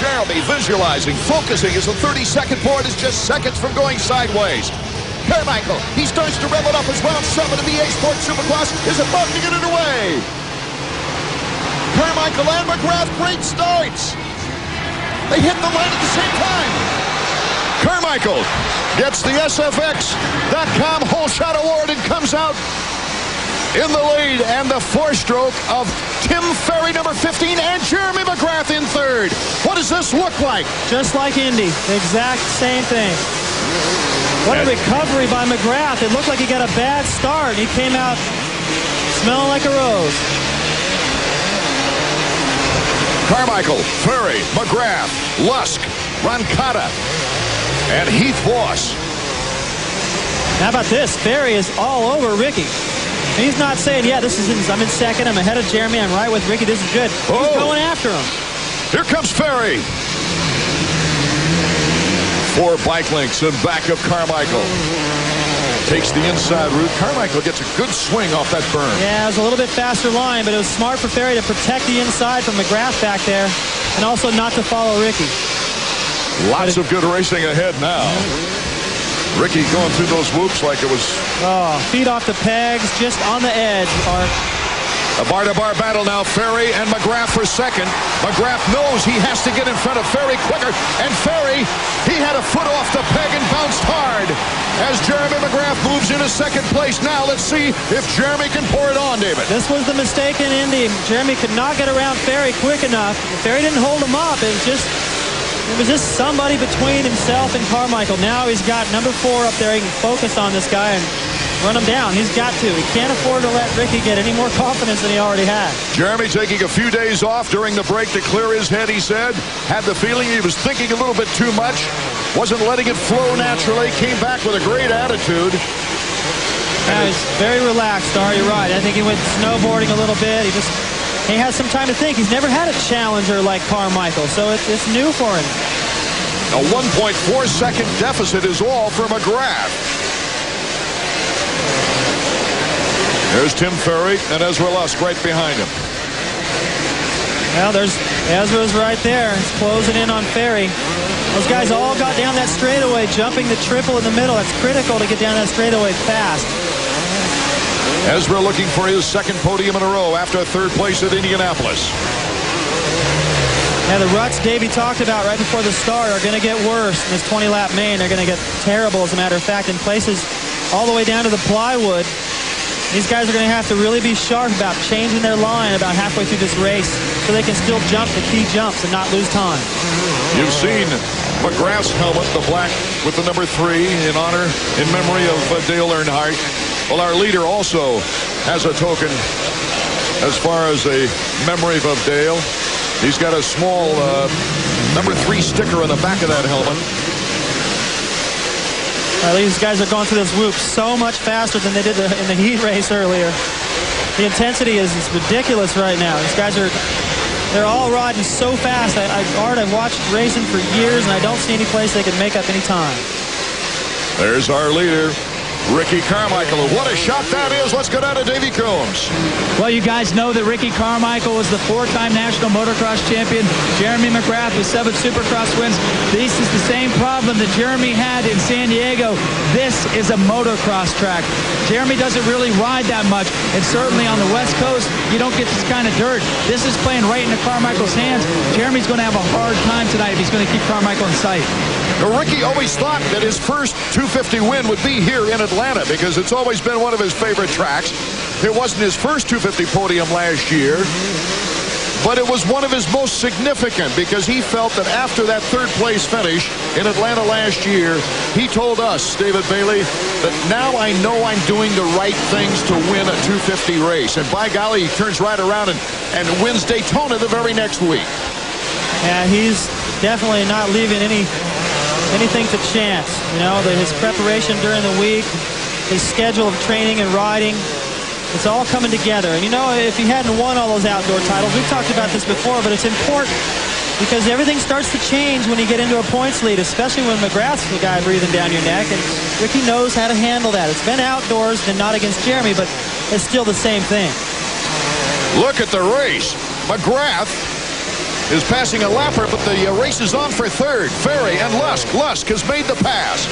Jeremy visualizing, focusing as the 32nd board is just seconds from going sideways. Carmichael, he starts to rev it up as round 7 of the A-Sport Supercross is about to get underway. Carmichael and McGrath, great starts. They hit the line at the same time. Carmichael gets the SFX.com Whole Shot Award and comes out in the lead, and the 4-stroke of Tim Ferry, number 15, and Jeremy McGrath in 3rd. What does this look like? Just like Indy, the exact same thing. What a recovery by McGrath. It looked like he got a bad start. He came out smelling like a rose. Carmichael, Ferry, McGrath, Lusk, Roncada, and Heath Voss. How about this? Ferry is all over Ricky. He's not saying, yeah, I'm in second, I'm ahead of Jeremy, I'm right with Ricky, this is good. He's going after him. Here comes Ferry. 4 bike lengths in back of Carmichael. Takes the inside route. Carmichael gets a good swing off that berm. Yeah, it was a little bit faster line, but it was smart for Ferry to protect the inside from McGrath back there, and also not to follow Ricky. Lots of good racing ahead now. Ricky going through those whoops like it was... feet off the pegs, just on the edge. A bar-to-bar battle now. Ferry and McGrath for second. McGrath knows he has to get in front of Ferry quicker. And Ferry, he had a foot off the peg and bounced hard as Jeremy McGrath moves into second place. Now let's see if Jeremy can pour it on, David. This was the mistake in Indy. Jeremy could not get around Ferry quick enough. Ferry didn't hold him up. It was just somebody between himself and Carmichael. Now he's got number 4 up there. He can focus on this guy and run him down. He's got to. He can't afford to let Ricky get any more confidence than he already had. Jeremy taking a few days off during the break to clear his head, he said. Had the feeling he was thinking a little bit too much. Wasn't letting it flow naturally. Came back with a great attitude. Yeah, he's very relaxed, you're right. I think he went snowboarding a little bit. He has some time to think. He's never had a challenger like Carmichael, so it's new for him. A 1.4-second deficit is all for McGrath. There's Tim Ferry and Ezra Lusk right behind him. Well, there's Ezra's right there. He's closing in on Ferry. Those guys all got down that straightaway, jumping the triple in the middle. That's critical to get down that straightaway fast. Ezra looking for his second podium in a row after 3rd place at Indianapolis. Yeah, the ruts Davey talked about right before the start are going to get worse in this 20-lap main. They're going to get terrible, as a matter of fact, in places all the way down to the plywood. These guys are going to have to really be sharp about changing their line about halfway through this race so they can still jump the key jumps and not lose time. You've seen McGrath's helmet, the black with the number 3 in memory of Dale Earnhardt. Well, our leader also has a token as far as a memory of Dale. He's got a small number 3 sticker on the back of that helmet. These guys are going through this whoop so much faster than they did in the heat race earlier. The intensity is ridiculous right now. These guys they're all riding so fast. I've watched racing for years, and I don't see any place they can make up any time. There's our leader, Ricky Carmichael. What a shot that is. Let's go down to Davey Combs. Well, you guys know that Ricky Carmichael was the 4-time national motocross champion. Jeremy McGrath with 7 Supercross wins. This is the same problem that Jeremy had in San Diego. This is a motocross track. Jeremy doesn't really ride that much, and certainly on the West Coast, you don't get this kind of dirt. This is playing right into Carmichael's hands. Jeremy's going to have a hard time tonight if he's going to keep Carmichael in sight. Ricky always thought that his first 250 win would be here in Atlanta because it's always been one of his favorite tracks. It wasn't his first 250 podium last year, but it was one of his most significant because he felt that after that 3rd place finish in Atlanta last year, he told us, David Bailey, that now I know I'm doing the right things to win a 250 race. And by golly, he turns right around and wins Daytona the very next week. Yeah, he's definitely not leaving anything to chance. You know, his preparation during the week, his schedule of training and riding, it's all coming together. And you know, if he hadn't won all those outdoor titles, we've talked about this before, but it's important because everything starts to change when you get into a points lead, especially when McGrath's the guy breathing down your neck, and Ricky knows how to handle that. It's been outdoors and not against Jeremy, but it's still the same thing. Look at the race. McGrath is passing a lapper, but the race is on for third. Ferry and Lusk. Lusk has made the pass.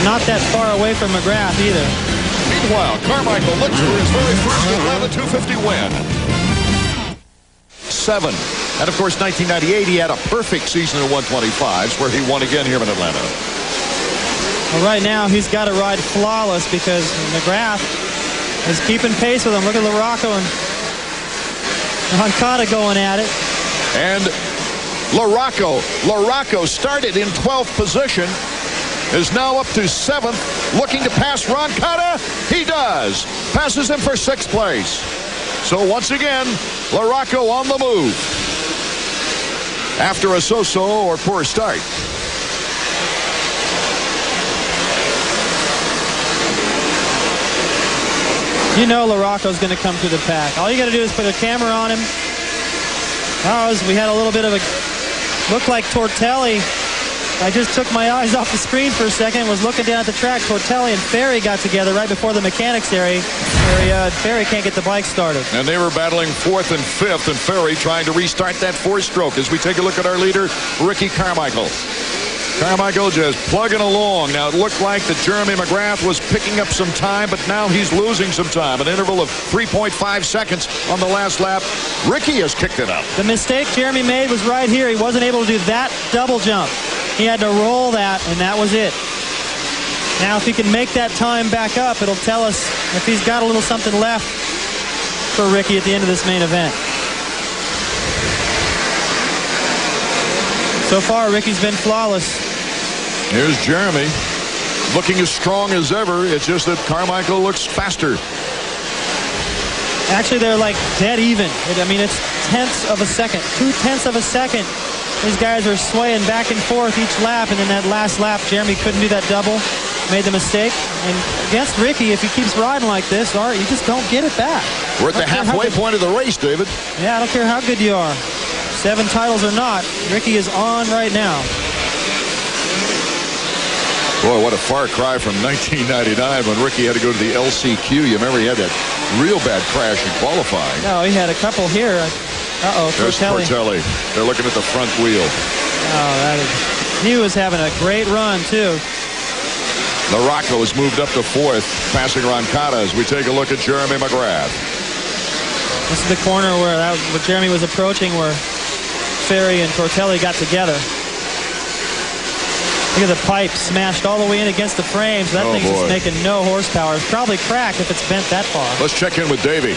Not that far away from McGrath either. Meanwhile, Carmichael looks for his very first Atlanta 250 win. 7. And of course, 1998, he had a perfect season in 125s where he won again here in Atlanta. Well, right now, he's got to ride flawless because McGrath is keeping pace with him. Look at LaRocco and Roncada going at it. And LaRocco started in 12th position, is now up to 7th, looking to pass Roncada. He does. Passes him for 6th place. So once again, LaRocco on the move after a so-so or poor start. You know LaRocco's going to come through the pack. All you got to do is put a camera on him. We had a little bit of a look like Tortelli. I just took my eyes off the screen for a second, was looking down at the track. Tortelli and Ferry got together right before the mechanics area. Ferry can't get the bike started. And they were battling 4th and 5th, and Ferry trying to restart that 4-stroke as we take a look at our leader, Ricky Carmichael. Carmichael just plugging along. Now, it looked like that Jeremy McGrath was picking up some time, but now he's losing some time. An interval of 3.5 seconds on the last lap. Ricky has kicked it up. The mistake Jeremy made was right here. He wasn't able to do that double jump. He had to roll that, and that was it. Now, if he can make that time back up, it'll tell us if he's got a little something left for Ricky at the end of this main event. So far, Ricky's been flawless. Here's Jeremy, looking as strong as ever. It's just that Carmichael looks faster. Actually, they're like dead even. I mean, it's tenths of a second, 2/10 of a second. These guys are swaying back and forth each lap, and then that last lap, Jeremy couldn't do that double, made the mistake. And against Ricky, if he keeps riding like this, Art, you just don't get it back. We're at the halfway point of the race, David. Yeah, I don't care how good you are. 7 titles or not, Ricky is on right now. Boy, what a far cry from 1999 when Ricky had to go to the LCQ. You remember he had that real bad crash in qualifying. No, he had a couple here. Uh-oh, there's Tortelli. They're looking at the front wheel. Oh, he was having a great run, too. LaRocco has moved up to 4th, passing Roncada as we take a look at Jeremy McGrath. This is the corner where Jeremy was approaching, where Ferry and Tortelli got together. Look at the pipe smashed all the way in against the frame. So that thing's just making no horsepower. It's probably cracked if it's bent that far. Let's check in with Davey.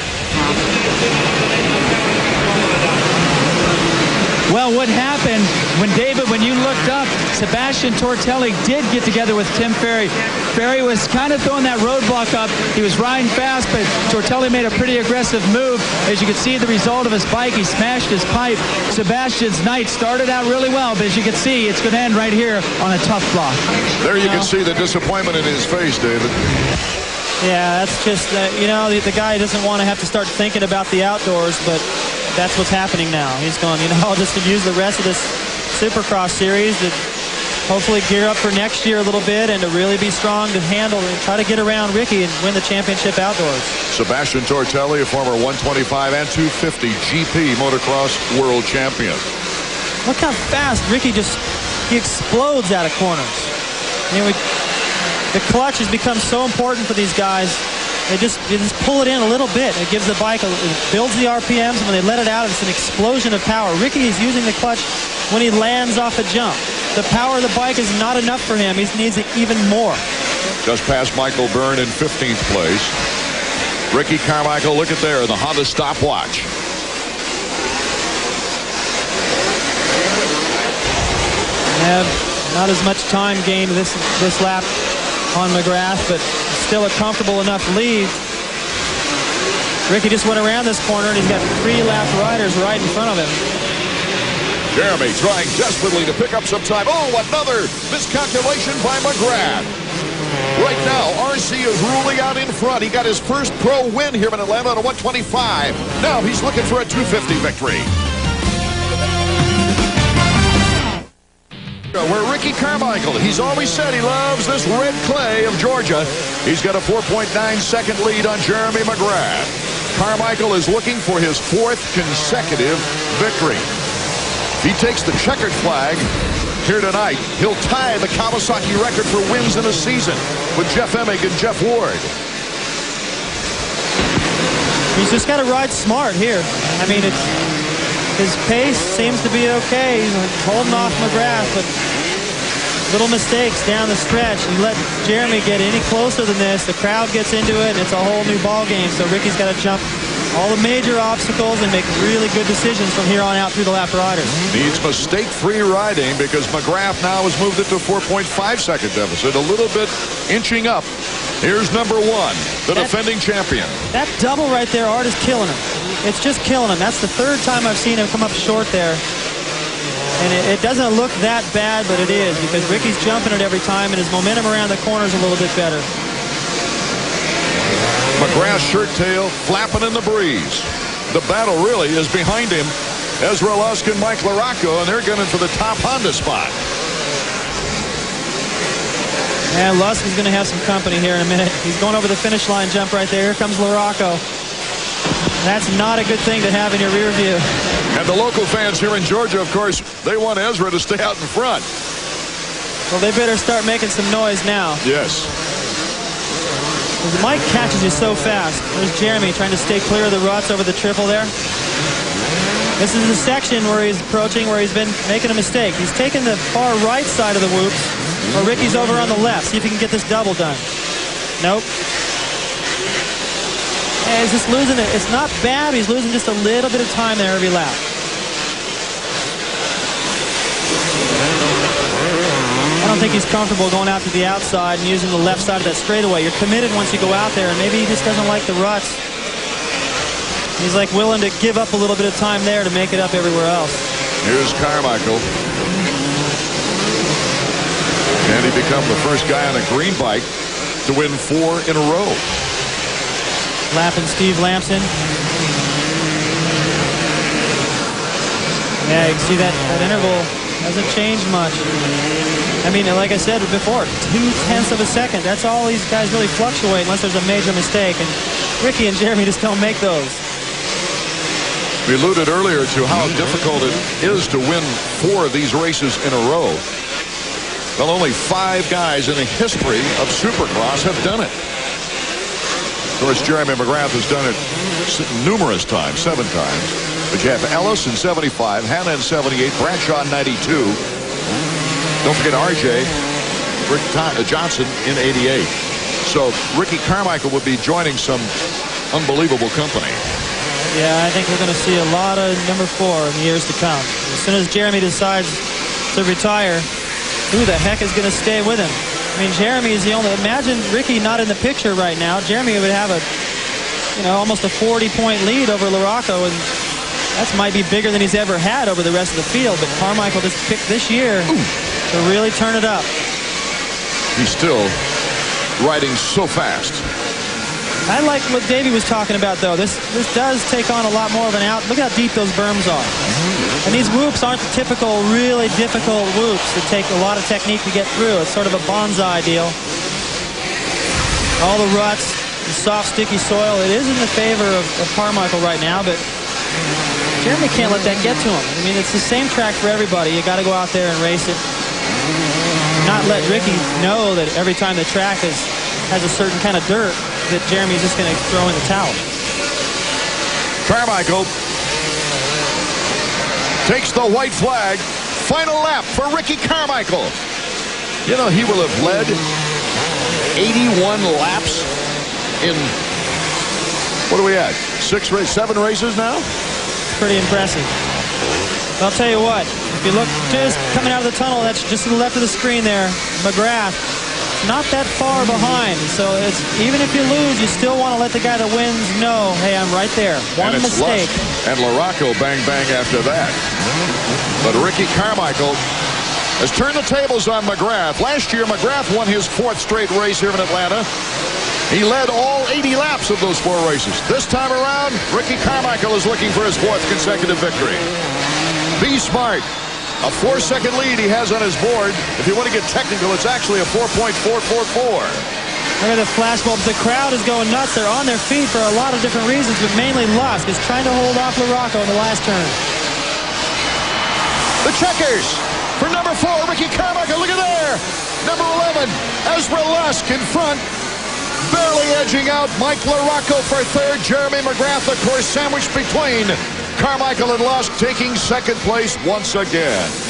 Well, what happened when you looked up, Sebastian Tortelli did get together with Tim Ferry. Ferry was kind of throwing that roadblock up. He was riding fast, but Tortelli made a pretty aggressive move. As you can see the result of his bike, he smashed his pipe. Sebastian's night started out really well, but as you can see, it's going to end right here on a tough block. There you can see the disappointment in his face, David. Yeah, that's just, the guy doesn't want to have to start thinking about the outdoors, but that's what's happening now. He's going, I'll just use the rest of this Supercross series to hopefully gear up for next year a little bit and to really be strong to handle and try to get around Ricky and win the championship outdoors. Sebastian Tortelli, a former 125 and 250 GP motocross world champion. Look how fast Ricky he explodes out of corners. The clutch has become so important for these guys. They just pull it in a little bit. It gives the bike, it builds the RPMs, and when they let it out, it's an explosion of power. Ricky is using the clutch when he lands off a jump. The power of the bike is not enough for him. He needs it even more. Just past Michael Byrne in 15th place. Ricky Carmichael, look at there, the Honda stopwatch. Not as much time gained this lap on McGrath, but still a comfortable enough lead. Ricky just went around this corner, and he's got 3 lap riders right in front of him. Jeremy trying desperately to pick up some time. Oh, another miscalculation by McGrath. Right now, RC is ruling out in front. He got his first pro win here in Atlanta on a 125. Now he's looking for a 250 victory. Where Ricky Carmichael, he's always said he loves this red clay of Georgia. He's got a 4.9 second lead on Jeremy McGrath. Carmichael is looking for his 4th consecutive victory. If he takes the checkered flag here tonight, he'll tie the Kawasaki record for wins in a season with Jeff Emig and Jeff Ward. He's just got to ride smart here. I mean, his pace seems to be okay. He's holding off McGrath, but little mistakes down the stretch. You let Jeremy get any closer than this, the crowd gets into it, and it's a whole new ball game. So Ricky's got to jump all the major obstacles and make really good decisions from here on out through the lap riders. Needs mistake-free riding because McGrath now has moved it to 4.5-second deficit, a little bit inching up. Here's number 1, the defending champion. That double right there, Art, is killing him. It's just killing him. That's the 3rd time I've seen him come up short there. And it doesn't look that bad, but it is, because Ricky's jumping it every time, and his momentum around the corner is a little bit better. McGrath's shirt tail flapping in the breeze. The battle really is behind him. Ezra Lusk and Mike LaRocco, and they're gunning for the top Honda spot. And Lusk is going to have some company here in a minute. He's going over the finish line jump right there. Here comes LaRocco. That's not a good thing to have in your rear view. And the local fans here in Georgia, of course, they want Ezra to stay out in front. Well, they better start making some noise now. Yes. Mike catches you so fast. There's Jeremy trying to stay clear of the ruts over the triple there. This is the section where he's approaching, where he's been making a mistake. He's taken the far right side of the whoops, while Ricky's over on the left. See if he can get this double done. Nope. And he's just losing it. It's not bad. He's losing just a little bit of time there every lap. I don't think he's comfortable going out to the outside and using the left side of that straightaway. You're committed once you go out there, and maybe he just doesn't like the ruts. He's like willing to give up a little bit of time there to make it up everywhere else. Here's Carmichael. And he become the first guy on a green bike to win 4 in a row. Lapping Steve Lamson. Yeah, you can see that interval hasn't changed much. I mean, like I said before, 0.2 of a second. That's all these guys really fluctuate unless there's a major mistake. And Ricky and Jeremy just don't make those. We alluded earlier to how difficult it is to win 4 of these races in a row. Well, only 5 guys in the history of Supercross have done it. Of course, Jeremy McGrath has done it numerous times, 7 times. But you have Ellis in 75, Hanna in 78, Bradshaw in 92. Don't forget RJ, Rick Johnson in 88. So Ricky Carmichael would be joining some unbelievable company. Yeah, I think we're going to see a lot of number 4 in the years to come. As soon as Jeremy decides to retire, who the heck is going to stay with him? I mean, Jeremy is the only. Imagine Ricky not in the picture right now. Jeremy would have a, almost a 40-point lead over LaRocco, and that might be bigger than he's ever had over the rest of the field. But Carmichael just picked this year to really turn it up. He's still riding so fast. I like what Davey was talking about, though. This does take on a lot more of an out. Look how deep those berms are. And these whoops aren't the typical, really difficult whoops that take a lot of technique to get through. It's sort of a bonsai deal. All the ruts, the soft, sticky soil, it is in the favor of Carmichael right now, but Jeremy can't let that get to him. I mean, it's the same track for everybody. You got to go out there and race it. Not let Ricky know that every time the track has a certain kind of dirt, that Jeremy's just going to throw in the towel. Carmichael takes the white flag. Final lap for Ricky Carmichael. He will have led 81 laps in, what are we at? 7 races now? Pretty impressive. I'll tell you what, if you look just coming out of the tunnel, that's just to the left of the screen there, McGrath. Not that far behind, so it's even if you lose, you still want to let the guy that wins know, hey, I'm right there. One mistake. Lusk and LaRocco bang after that. But Ricky Carmichael has turned the tables on McGrath. Last year, McGrath won his 4th straight race here in Atlanta. He led all 80 laps of those 4 races. This time around, Ricky Carmichael is looking for his 4th consecutive victory. Be smart. A 4-second lead he has on his board. If you want to get technical, it's actually a 4.444. Look at the flashbulbs. The crowd is going nuts. They're on their feet for a lot of different reasons, but mainly Lusk is trying to hold off LaRocco in the last turn. The checkers for number 4, Ricky Carmichael. Look at there. Number 11, Ezra Lusk in front. Barely edging out Mike LaRocco for third. Jeremy McGrath, of course, sandwiched between Carmichael and Lusk, taking second place once again.